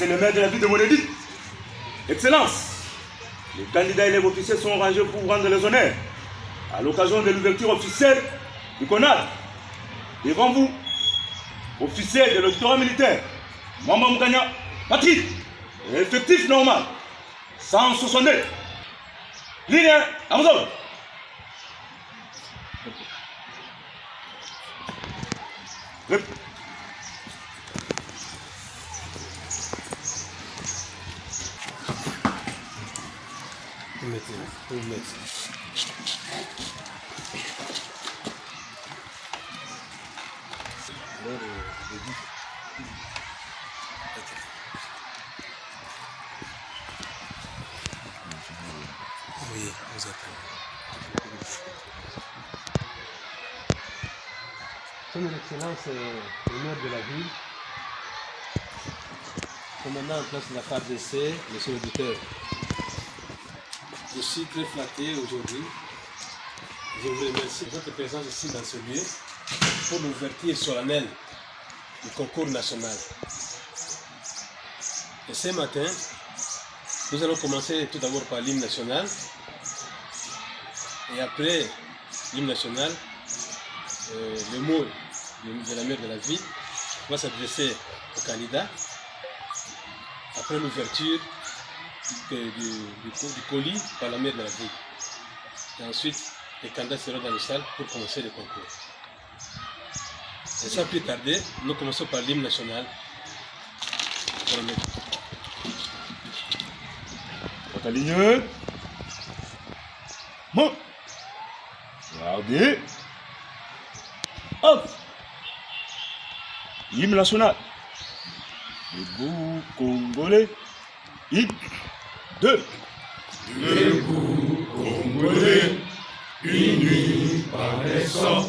le maire de la ville de Monédit. Excellence, les candidats élèves officiels sont rangés pour vous rendre les honneurs à l'occasion de l'ouverture officielle du CONAD. Devant vous, officiel de l'auditoire militaire, Maman Mganya, Patrick, et effectif normal, 162. Ligne, à vous autres. Oui, vous attendez. Son Excellence, le maire de la ville, commandant en place de la carte d'essai, monsieur l'auditeur, je suis très flatté aujourd'hui. Je vous remercie de votre présence ici dans ce lieu pour l'ouverture solennelle du concours national. Et ce matin, nous allons commencer tout d'abord par l'hymne national. Et après l'hymne national, le mot de la maire de la ville va s'adresser au candidat. Après l'ouverture du colis par la maire de la ville. Et ensuite, les candidats seront dans la salle pour commencer le concours. Et sans plus tarder, nous commençons par l'hymne national. Votre ligne. Bon. Regardez. Hop. L'hymne national. Debout Congolais. Hymne 2. Debout Congolais, unis par les sorts,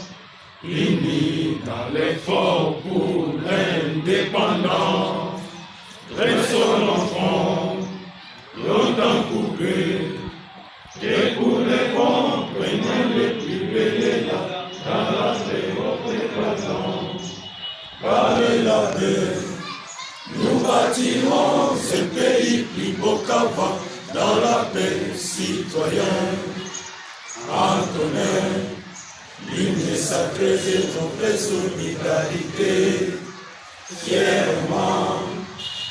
unis dans l'effort pour l'indépendance. Dressons l'enfant, longtemps coupé, et pour les bons, prenons les plus belles dans la représentance. Par la paix, nous bâtirons ce pays plus beau qu'avant, dans la paix citoyenne. Antonin, l'hymne sacré de notre solidarité, fièrement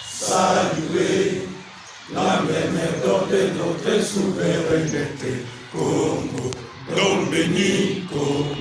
saluer la même d'or de notre souveraineté. Congo, don béni Congo,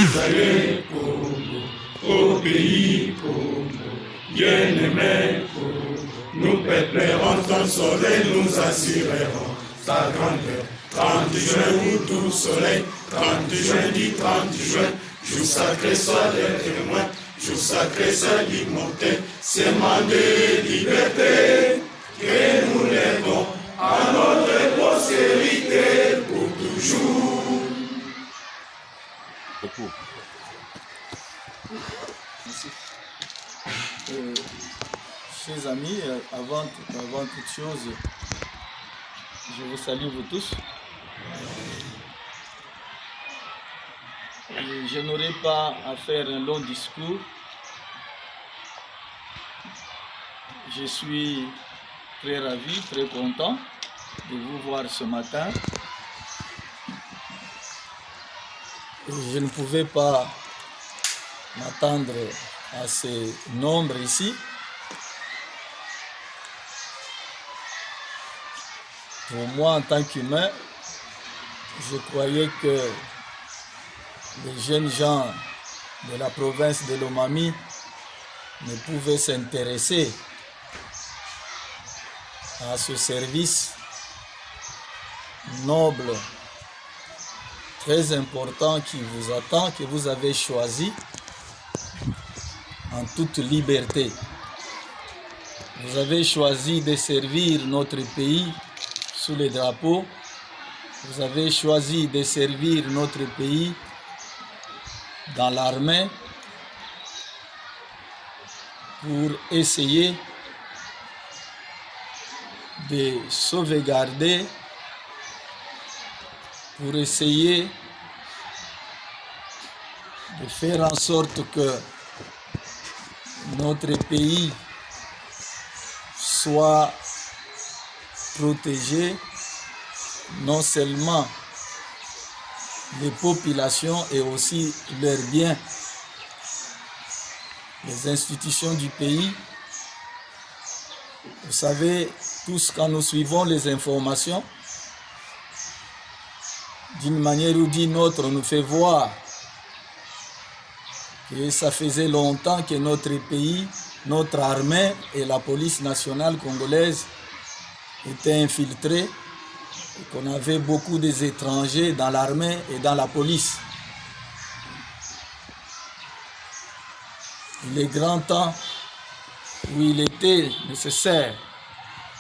Israël Congo, au pays Congo, bien-aimé Congo, nous peuplerons ton soleil, nous assurerons ta grandeur. 30 juin, où tout soleil, 30 juin, dit 30 juin, jour sacré soit les témoins, jour sacré soit l'immortel, sément de liberté, que nous lèvons à notre postérité pour toujours. Merci. Chers amis, avant toute chose, je vous salue vous tous. Je n'aurai pas à faire un long discours. Je suis très ravi, très content de vous voir ce matin. Je ne pouvais pas m'attendre à ce nombre ici. Pour moi, en tant qu'humain, je croyais que les jeunes gens de la province de Lomami ne pouvaient s'intéresser à ce service noble, très important qui vous attend, que vous avez choisi en toute liberté. Vous avez choisi de servir notre pays sous les drapeaux. Vous avez choisi de servir notre pays dans l'armée pour essayer de sauvegarder, pour essayer de faire en sorte que notre pays soit protéger non seulement les populations et aussi leurs biens, les institutions du pays. Vous savez, tous quand nous suivons les informations, d'une manière ou d'une autre, on nous fait voir que ça faisait longtemps que notre pays, notre armée et la police nationale congolaise étaient infiltrés et qu'on avait beaucoup d'étrangers dans l'armée et dans la police. Il est grand temps où il était nécessaire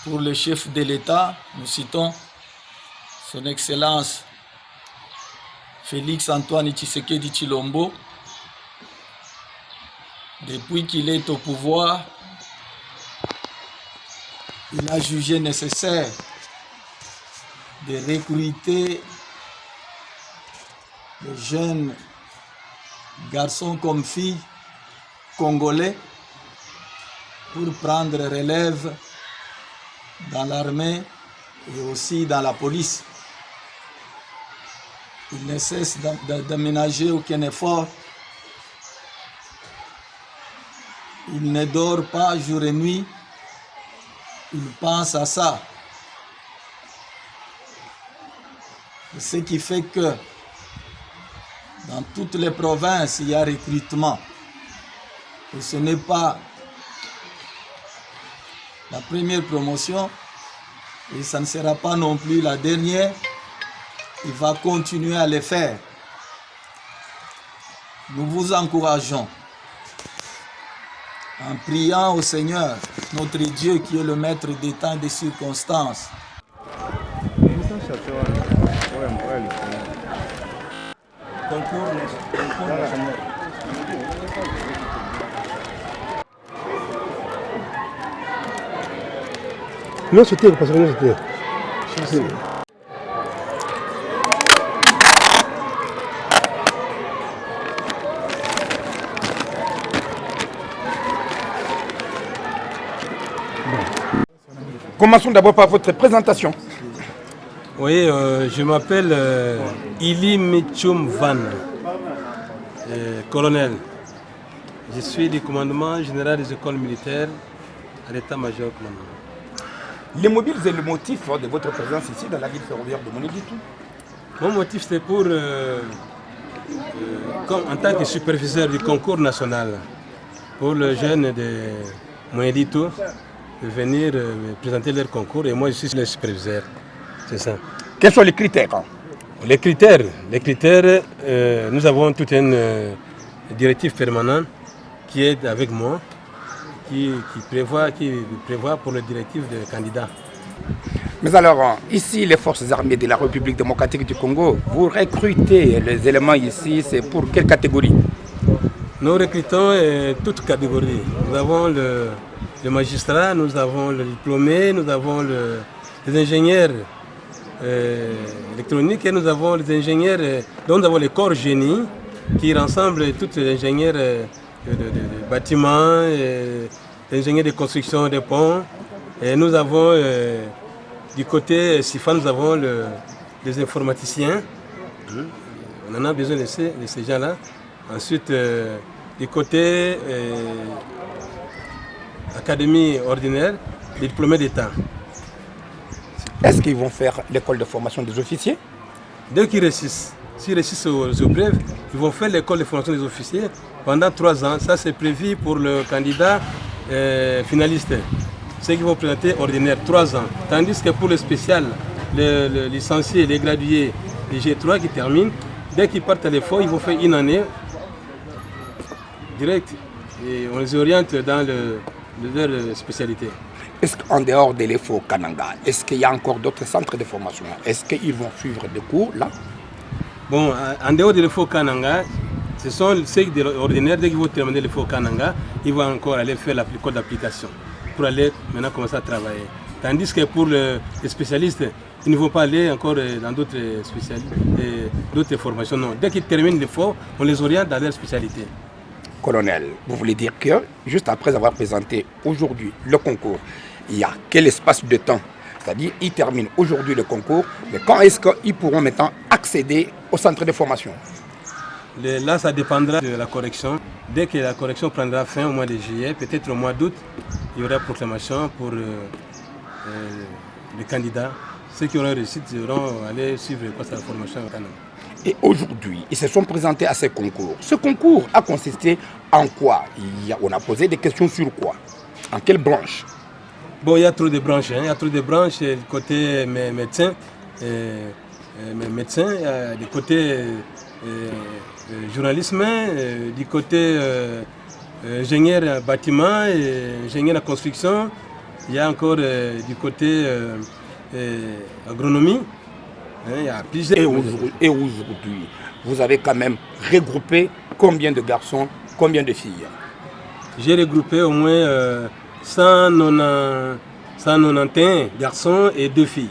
pour le chef de l'État, nous citons son Excellence Félix Antoine Tshisekedi Tshilombo, depuis qu'il est au pouvoir, il a jugé nécessaire de recruter les jeunes garçons comme filles congolais pour prendre relève dans l'armée et aussi dans la police. Il ne cesse d'aménager aucun effort. Il ne dort pas jour et nuit. Il pense à ça. Ce qui fait que dans toutes les provinces, il y a recrutement. Et ce n'est pas la première promotion et ça ne sera pas non plus la dernière. Il va continuer à le faire. Nous vous encourageons en priant au Seigneur, notre Dieu qui est le maître des temps et des circonstances. Non, c'était parce que non, c'était. Commençons d'abord par votre présentation. Oui, je m'appelle Ili Mitchoum Van, colonel. Je suis du commandement général des écoles militaires à l'état-major commandement. Les mobiles et le motif de votre présence ici dans la ville ferroviaire de Mweneditu? Mon motif c'est pour, en tant que superviseur du concours national, pour les jeunes de Mweneditu, de venir présenter leur concours et moi je suis le superviseur. C'est ça. Quels sont les critères? Les critères, nous avons toute une directive permanente qui est avec moi, qui prévoit pour les directives des candidats. Mais alors, ici, les forces armées de la République démocratique du Congo, vous recrutez les éléments ici, c'est pour quelle catégorie? Nous recrutons toutes catégories. Nous avons le magistrat, nous avons le diplômé, nous avons les ingénieurs électroniques et nous avons les ingénieurs, donc nous avons les corps génie qui rassemblent tous les ingénieurs de bâtiments, les ingénieurs de construction des ponts. Et nous avons du côté SIFA, nous avons les informaticiens. On en a besoin de ces gens-là. Ensuite, du côté académie ordinaire, les diplômés d'État. Est-ce qu'ils vont faire l'école de formation des officiers? Dès qu'ils réussissent, s'ils réussissent aux épreuves, ils vont faire l'école de formation des officiers pendant 3 ans. Ça, c'est prévu pour le candidat finaliste. Ceux qui vont présenter ordinaire 3 ans. Tandis que pour le spécial, les licenciés, les gradués, les G3 qui terminent, dès qu'ils partent à l'effort, ils vont faire 1 année direct. Et on les oriente dans leur spécialité. Est-ce qu'en dehors de l'EFO Kananga, est-ce qu'il y a encore d'autres centres de formation? Est-ce qu'ils vont suivre des cours là? Bon, en dehors de l'EFO Kananga, ce sont ceux de l'ordinaire, dès qu'ils vont terminer l'EFO Kananga, ils vont encore aller faire l'école d'application pour aller maintenant commencer à travailler. Tandis que pour les spécialistes, ils ne vont pas aller encore dans d'autres formations. Non, dès qu'ils terminent l'EFO, on les oriente dans leur spécialité. Colonel, vous voulez dire que, juste après avoir présenté aujourd'hui le concours, il y a quel espace de temps? C'est-à-dire, ils terminent aujourd'hui le concours, mais quand est-ce qu'ils pourront maintenant accéder au centre de formation? Là, ça dépendra de la correction. Dès que la correction prendra fin au mois de juillet, peut-être au mois d'août, il y aura proclamation pour les candidats. Ceux qui auront réussi devront aller suivre la formation au Canada. Et aujourd'hui, ils se sont présentés à ce concours. Ce concours a consisté en quoi? On a posé des questions sur quoi? En quelle branche? Bon, il y a trop de branches. Il y a trop de branches du côté médecin, du côté journalisme, du côté ingénieur bâtiment, ingénieur en construction. Il y a encore du côté agronomie. Il y a plusieurs. Et aujourd'hui, vous avez quand même regroupé combien de garçons, combien de filles? J'ai regroupé au moins 191 garçons et 2 filles.